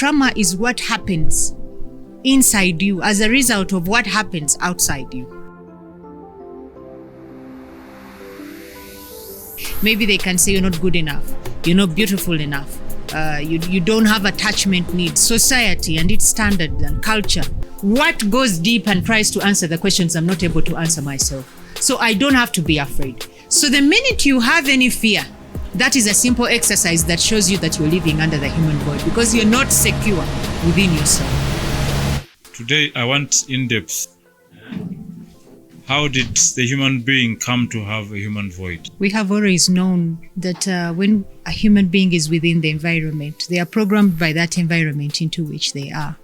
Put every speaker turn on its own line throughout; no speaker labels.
trauma is what happens inside you as a result of what happens outside you. Maybe they can say you're not good enough, you're not beautiful enough, you don't have attachment needs, society and its standards and culture. What goes deep and tries to answer the questions I'm not able to answer myself. So I don't have to be afraid. So the minute you have any fear, that is a simple exercise that shows you that you're living under the human void because you're not secure within yourself.
Today I want in-depth. How did the human being come to have a human void?
We have always known that when a human being is within the environment, they are programmed by that environment into which they are.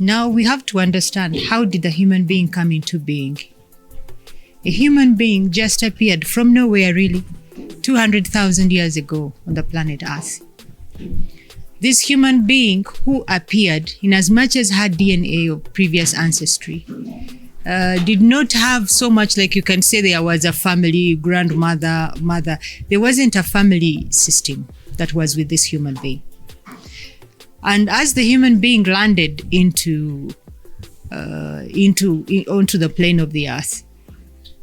Now we have to understand, how did the human being come into being? A human being just appeared from nowhere, really, 200,000 years ago on the planet Earth. This human being who appeared, in as much as had DNA of previous ancestry, did not have so much, like you can say there was a family, grandmother, mother. There wasn't a family system that was with this human being. And as the human being landed onto the plane of the earth,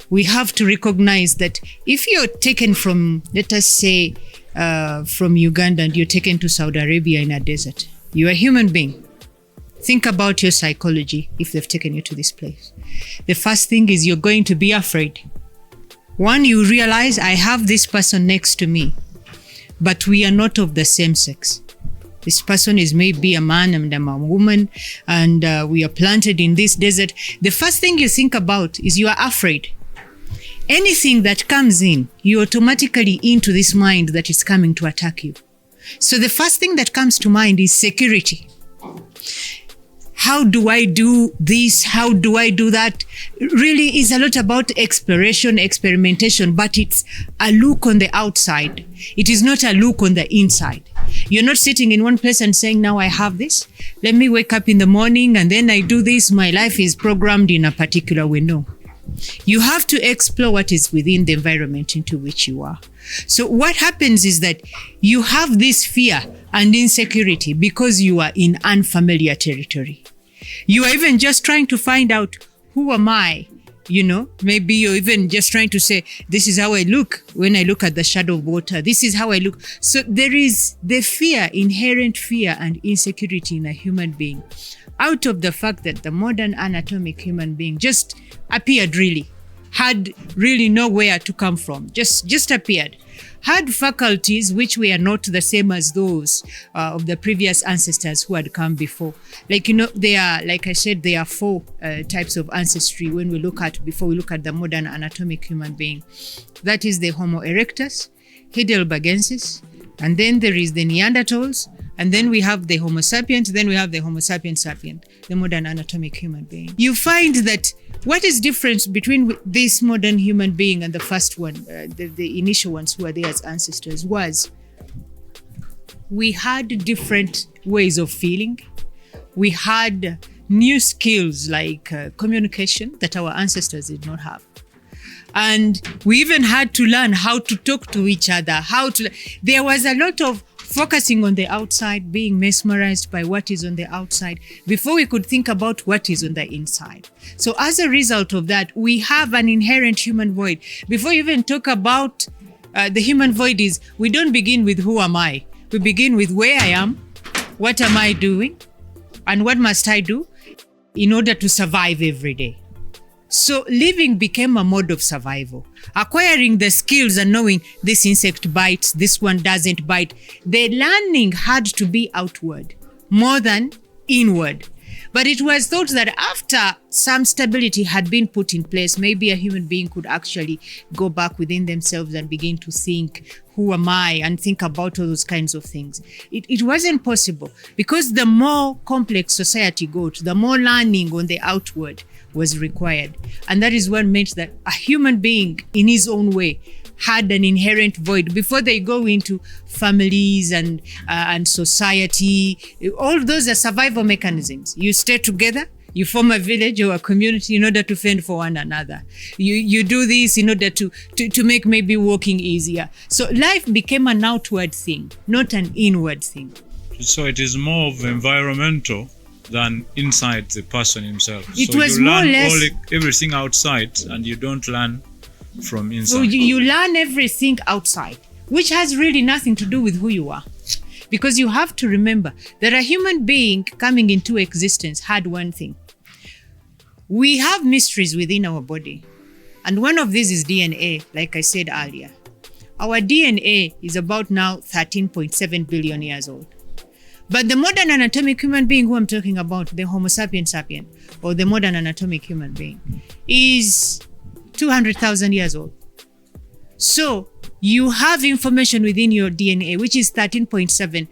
we have to recognize that if you're taken from, let us say, from Uganda and you're taken to Saudi Arabia in a desert, you're a human being. Think about your psychology if they've taken you to this place. The first thing is you're going to be afraid. One, you realize I have this person next to me, but we are not of the same sex. This person is maybe a man and I'm a woman, and we are planted in this desert. The first thing you think about is you are afraid. Anything that comes in, you automatically into this mind that is coming to attack you. So the first thing that comes to mind is security. How do I do this? How do I do that? Really is a lot about exploration, experimentation, but it's a look on the outside. It is not a look on the inside. You're not sitting in one place and saying, now I have this. Let me wake up in the morning and then I do this. My life is programmed in a particular way. No. You have to explore what is within the environment into which you are. So what happens is that you have this fear and insecurity because you are in unfamiliar territory. You are even just trying to find out, who am I? You know, maybe you're even just trying to say, this is how I look when I look at the shadow of water. This is how I look. So there is the fear, inherent fear and insecurity in a human being, out of the fact that the modern anatomic human being just appeared, really, had really nowhere to come from, just appeared, had faculties which were not the same as those of the previous ancestors who had come before. Like, you know, there are, like I said, there are four types of ancestry when we look at, before we look at the modern anatomic human being. That is the Homo erectus, Heidelbergensis, and then there is the Neanderthals, and then we have the Homo sapiens, then we have the Homo sapiens sapient, the modern anatomic human being. You find that what is different between this modern human being and the first one, the initial ones who were there as ancestors, was we had different ways of feeling. We had new skills like communication that our ancestors did not have. And we even had to learn how to talk to each other, there was a lot of focusing on the outside, being mesmerized by what is on the outside before we could think about what is on the inside. So as a result of that, we have an inherent human void. Before you even talk about the human void, is we don't begin with who am I. We begin with where I am, what am I doing, and what must I do in order to survive every day. So living became a mode of survival. Acquiring the skills and knowing this insect bites, this one doesn't bite. The learning had to be outward more than inward. But it was thought that after some stability had been put in place, maybe a human being could actually go back within themselves and begin to think, who am I? And think about all those kinds of things. It wasn't possible because the more complex society got, the more learning on the outward was required. And that is what meant that a human being in his own way had an inherent void before they go into families and society. All those are survival mechanisms. You stay together, you form a village or a community in order to fend for one another. You do this in order to make maybe walking easier. So life became an outward thing, not an inward thing.
So it is more of environmental than inside the person himself.
It
so
was
you
more or
learn
less-
everything outside and you don't learn from inside.
So you learn everything outside, which has really nothing to do with who you are. Because you have to remember that a human being coming into existence had one thing. We have mysteries within our body. And one of these is DNA, like I said earlier. Our DNA is about now 13.7 billion years old. But the modern anatomic human being who I'm talking about, the Homo sapiens sapien, or the modern anatomic human being, is 200,000 years old. So you have information within your DNA, which is 13.7,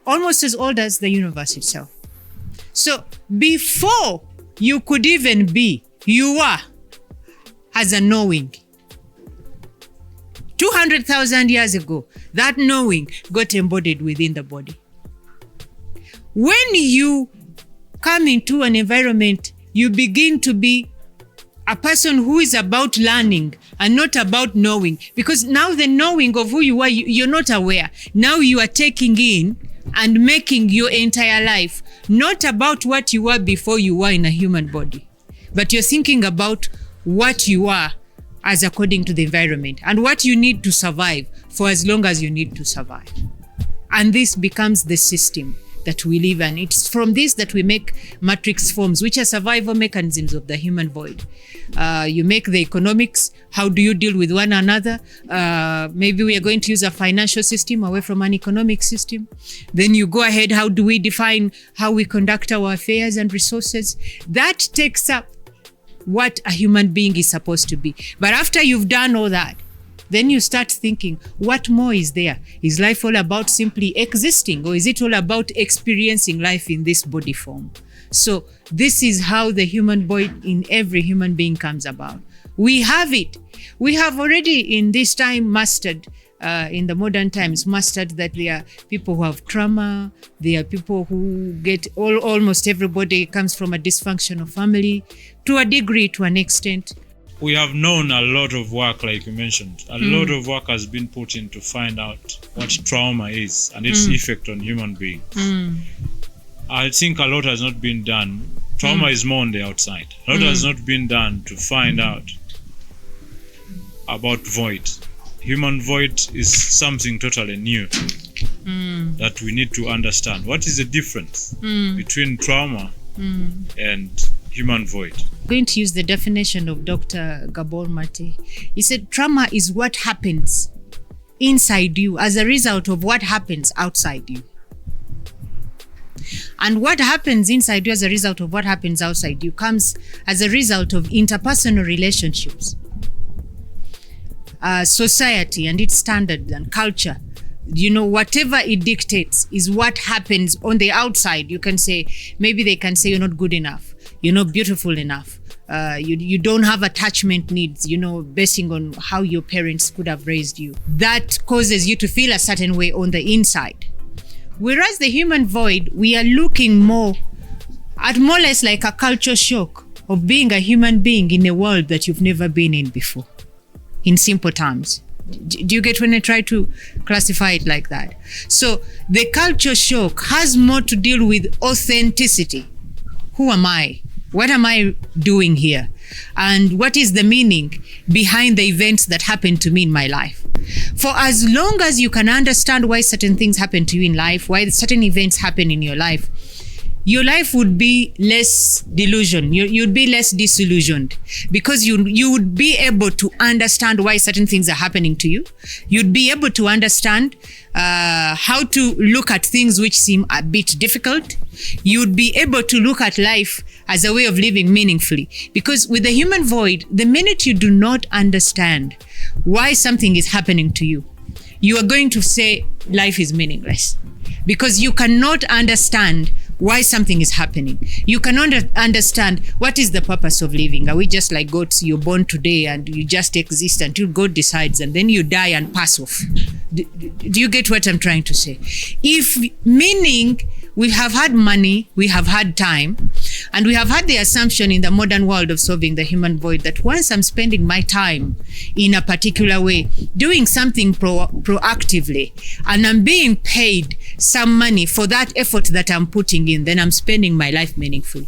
almost as old as the universe itself. So before you could even be, you are as a knowing. 200,000 years ago, that knowing got embodied within the body. When you come into an environment, you begin to be a person who is about learning and not about knowing. Because now the knowing of who you are, you're not aware. Now you are taking in and making your entire life not about what you were before you were in a human body, but you're thinking about what you are as according to the environment and what you need to survive for as long as you need to survive. And this becomes the system that we live in. It's from this that we make matrix forms, which are survival mechanisms of the human void. You make the economics. How do you deal with one another? Maybe we are going to use a financial system away from an economic system. Then you go ahead. How do we define how we conduct our affairs and resources? That takes up what a human being is supposed to be. But after you've done all that, then you start thinking, what more is there? Is life all about simply existing, or is it all about experiencing life in this body form? So this is how the human void in every human being comes about. We have it. We have already in this time mastered, in the modern times, mastered that there are people who have trauma. There are people who get, almost everybody comes from a dysfunctional family to a degree, to an extent.
We have known a lot of work, like you mentioned. A lot of work has been put in to find out what trauma is and its effect on human beings. I think a lot has not been done. Trauma is more on the outside. A lot has not been done to find out about void. Human void is something totally new that we need to understand. What is the difference between trauma and human void?
I'm going to use the definition of Dr. Gabor Mate. He said trauma is what happens inside you as a result of what happens outside you. And what happens inside you as a result of what happens outside you comes as a result of interpersonal relationships, society and its standards and culture. You know, whatever it dictates is what happens on the outside. You can say, maybe they can say you're not good enough, you're not beautiful enough, you don't have attachment needs, you know, basing on how your parents could have raised you. That causes you to feel a certain way on the inside. Whereas the human void, we are looking more at more or less like a culture shock of being a human being in a world that you've never been in before, in simple terms. Do you get when I try to classify it like that? So the culture shock has more to deal with authenticity. Who am I? What am I doing here? And what is the meaning behind the events that happen to me in my life? For as long as you can understand why certain things happen to you in life, why certain events happen in your life would be less delusion. You'd be less disillusioned, because you would be able to understand why certain things are happening to you. You'd be able to understand how to look at things which seem a bit difficult. You'd be able to look at life as a way of living meaningfully. Because with the human void, the minute you do not understand why something is happening to you, you are going to say life is meaningless, because you cannot understand why something is happening. You cannot understand what is the purpose of living. Are we just like goats? You're born today and you just exist until God decides, and then you die and pass off. Do you get what I'm trying to say? If meaning, we have had money, we have had time, And we have had the assumption in the modern world of solving the human void that once I'm spending my time in a particular way, doing something proactively, and I'm being paid some money for that effort that I'm putting in, then I'm spending my life meaningfully.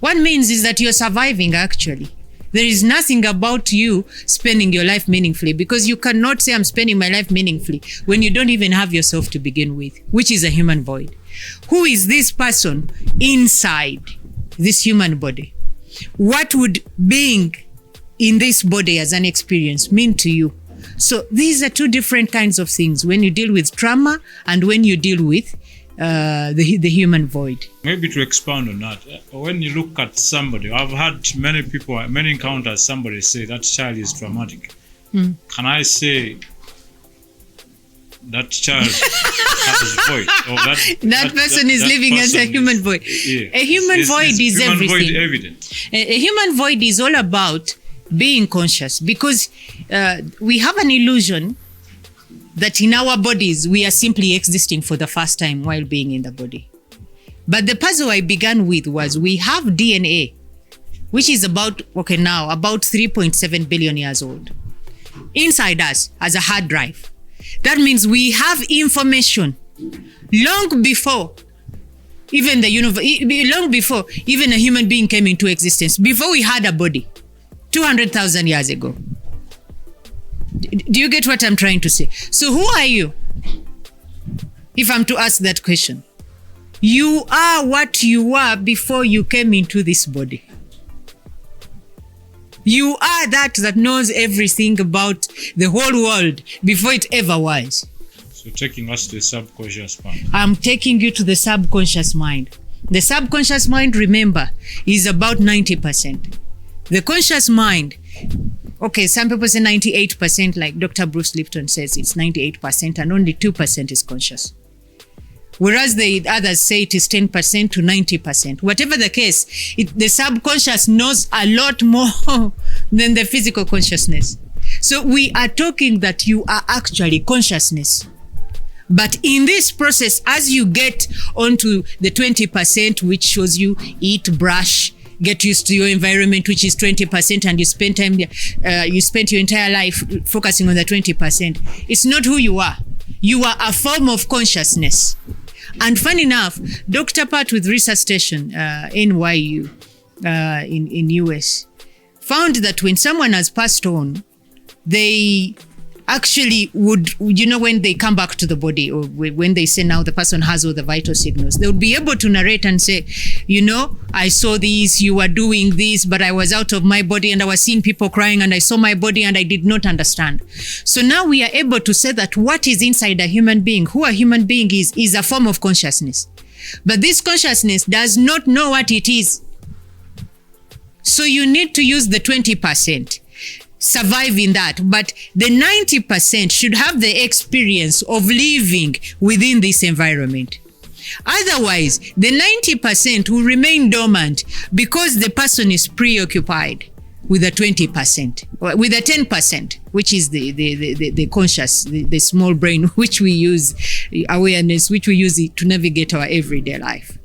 What it means is that you're surviving actually. There is nothing about you spending your life meaningfully, because you cannot say I'm spending my life meaningfully when you don't even have yourself to begin with, which is a human void. Who is this person inside this human body? What would being in this body as an experience mean to you? So these are two different kinds of things when you deal with trauma and when you deal with the human void.
Maybe to expand on that, when you look at somebody, I've had many encounters, somebody say that child is traumatic. Can I say that child has void? Or
that person is living as a human void.
Yeah.
A human void is
human
everything.
Void evident.
A human void is all about being conscious, because we have an illusion that in our bodies, we are simply existing for the first time while being in the body. But the puzzle I began with was we have DNA, which is about 3.7 billion years old, inside us as a hard drive. That means we have information long before even long before even a human being came into existence, before we had a body, 200,000 years ago. Do you get what I'm trying to say? So who are you? If I'm to ask that question, you are what you were before you came into this body. You are that knows everything about the whole world before it ever was.
So taking us to the subconscious mind.
I'm taking you to the subconscious mind. The subconscious mind, remember, is about 90%. The conscious mind, okay, some people say 98%, like Dr. Bruce Lipton says it's 98%, and only 2% is conscious. Whereas the others say it is 10% to 90%. Whatever the case, the subconscious knows a lot more than the physical consciousness. So we are talking that you are actually consciousness. But in this process, as you get onto the 20%, which shows you eat, brush, get used to your environment, which is 20%, and you spend your entire life focusing on the 20%. It's not who you are. You are a form of consciousness. And funny enough, Dr. Pat with Resuscitation, NYU, in US, found that when someone has passed on, they actually would, when they come back to the body, or when they say now the person has all the vital signals, they would be able to narrate and say, I saw this, you were doing this, but I was out of my body and I was seeing people crying and I saw my body and I did not understand. So now we are able to say that what is inside a human being, who a human being is a form of consciousness. But this consciousness does not know what it is. So you need to use the 20%. Survive in that, but the 90% should have the experience of living within this environment. Otherwise, the 90% will remain dormant because the person is preoccupied with the 20%, or with the 10%, which is the conscious, the small brain, which we use, awareness, which we use it to navigate our everyday life.